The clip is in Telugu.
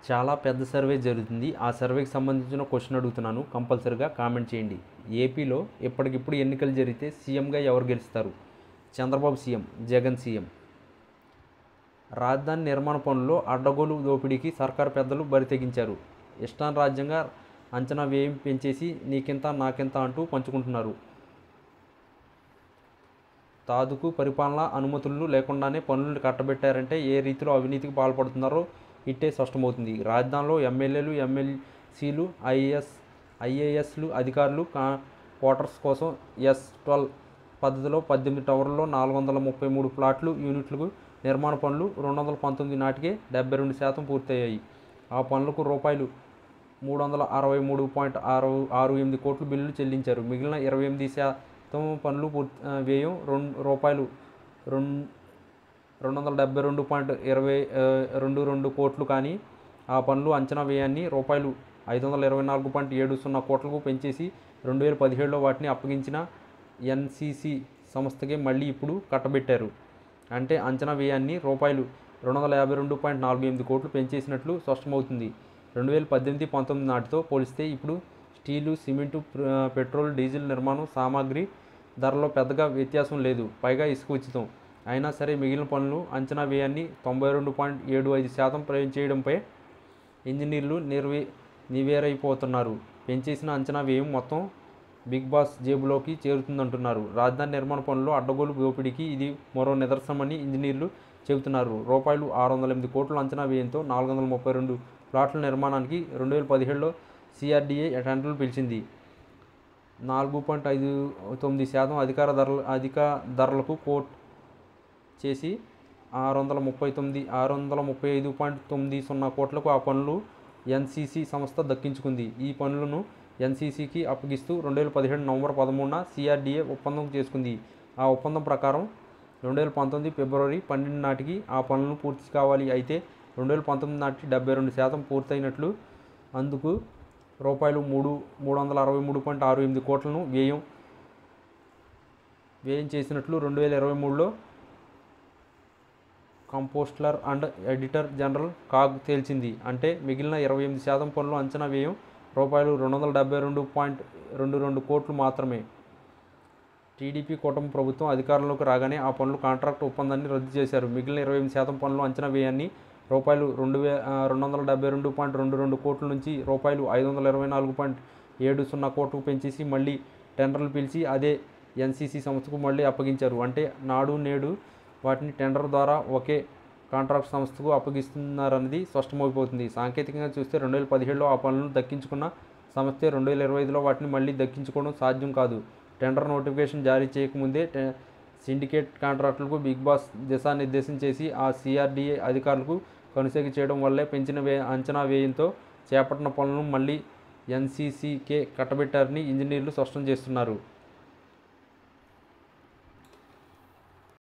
చాలా పెద్ద సర్వే జరుగుతుంది. ఆ సర్వేకి సంబంధించిన క్వశ్చన్ అడుగుతున్నాను, కంపల్సరీగా కామెంట్ చేయండి. ఏపీలో ఇప్పటికిప్పుడు ఎన్నికలు జరిగితే సీఎంగా ఎవరు గెలుస్తారు? Chandrababu CM, Jagan CM. రాజధాని నిర్మాణ పనుల్లో అడ్డగోలు దోపిడీకి సర్కారు పెద్దలు బరి తెగించారు. ఇష్టారాజ్యంగా అంచనా వ్యయం పెంచేసి నీకింత నాకింత అంటూ పంచుకుంటున్నారు. తాదుకు పరిపాలన అనుమతులు లేకుండానే పనులు కట్టబెట్టారంటే ఏ రీతిలో అవినీతికి పాల్పడుతున్నారో ఇట్టే స్పష్టమవుతుంది. రాజధానిలో ఎమ్మెల్యేలు, ఎమ్మెల్సీలు, ఐఏఎస్లు అధికారులు క్వార్టర్స్ కోసం S12 పద్ధతిలో 18 టవర్లలో 433 ప్లాట్లు యూనిట్లకు నిర్మాణ పనులు 2019 నాటికే 72% పూర్తయ్యాయి. ఆ పనులకు రూపాయలు 363.68 కోట్ల బిల్లులు చెల్లించారు. మిగిలిన 28% పనులు వ్యయం రూపాయలు 272.22 కోట్లు. కానీ ఆ పనులు అంచనా వ్యయాన్ని రూపాయలు 524.70 కోట్లకు పెంచేసి 2017లో వాటిని అప్పగించిన ఎన్సీసీ సంస్థకే మళ్ళీ ఇప్పుడు కట్టబెట్టారు. అంటే అంచనా వ్యయాన్ని రూపాయలు 252.48 కోట్లు పెంచేసినట్లు స్పష్టమవుతుంది. 2018-19 నాటితో పోలిస్తే ఇప్పుడు స్టీలు, సిమెంటు, పెట్రోల్, డీజిల్, నిర్మాణ సామాగ్రి ధరలో పెద్దగా వ్యత్యాసం లేదు. పైగా ఇసుక ఉచితం. అయినా సరే మిగిలిన పనులు అంచనా వ్యయాన్ని 92.75% పెంచేయడంపై ఇంజనీర్లు నివేరైపోతున్నారు. పెంచేసిన అంచనా వ్యయం మొత్తం బిగ్ బాస్ జేబులోకి చేరుతుందంటున్నారు. రాజధాని నిర్మాణ పనుల్లో అడ్డగోలు దోపిడీకి ఇది మరో నిదర్శనమని ఇంజనీర్లు చెబుతున్నారు. రూపాయలు 608 కోట్ల అంచనా వ్యయంతో 432 ప్లాట్ల నిర్మాణానికి 2017లో CRDA టెండర్లు పిలిచింది. 4.59% అధిక ధరలకు కోట్ చేసి 635.90 కోట్లకు ఆ పనులు ఎన్సీసీ సంస్థ దక్కించుకుంది. ఈ పనులను ఎన్సీసీకి అప్పగిస్తూ 2017 నవంబర్ 13న CRDA ఒప్పందం చేసుకుంది. ఆ ఒప్పందం ప్రకారం 2019 ఫిబ్రవరి 12 నాటికి ఆ పనులను పూర్తి కావాలి. అయితే 2019 నాటికి 72% పూర్తయినట్లు, అందుకు రూపాయలు 363.68 కోట్లను వ్యయం చేసినట్లు 2023లో కంపోస్ట్లర్ అండ్ ఎడిటర్ జనరల్ కాగ్ తేల్చింది. అంటే మిగిలిన 28% పనులు అంచనా వ్యయం రూపాయలు 272.22 కోట్లు మాత్రమే. టీడీపీ కూటమి ప్రభుత్వం అధికారంలోకి రాగానే ఆ పనులు కాంట్రాక్ట్ ఒప్పందాన్ని రద్దు చేశారు. మిగిలిన 28% పనులు అంచనా వ్యయాన్ని రూపాయలు 272.22 కోట్ల నుంచి రూపాయలు 524.70 కోట్లకు పెంచేసి మళ్ళీ టెండర్లు పిలిచి అదే ఎన్సీసీ సంస్థకు మళ్ళీ అప్పగించారు. అంటే నాడు నేడు వాటిని టెండర్ ద్వారా ఒకే కాంట్రాక్ట్ సంస్థకు అప్పగిస్తున్నారన్నది స్పష్టమైపోతుంది. సాంకేతికంగా చూస్తే 2017లో ఆ పనులను దక్కించుకున్న సంస్థే 2025లో వాటిని మళ్ళీ దక్కించుకోవడం సాధ్యం కాదు. టెండర్ నోటిఫికేషన్ జారీ చేయకముందే సిండికేట్ కాంట్రాక్టులకు బిగ్ బాస్ దిశానిర్దేశం చేసి ఆ CRDA అధికారులకు కనుసైగ చేయడం వల్లే పెంచిన అంచనా వ్యయంతో చేపట్టిన పనులను మళ్ళీ ఎన్సీసీకే కట్టబెట్టారని ఇంజనీర్లు స్పష్టం చేస్తున్నారు.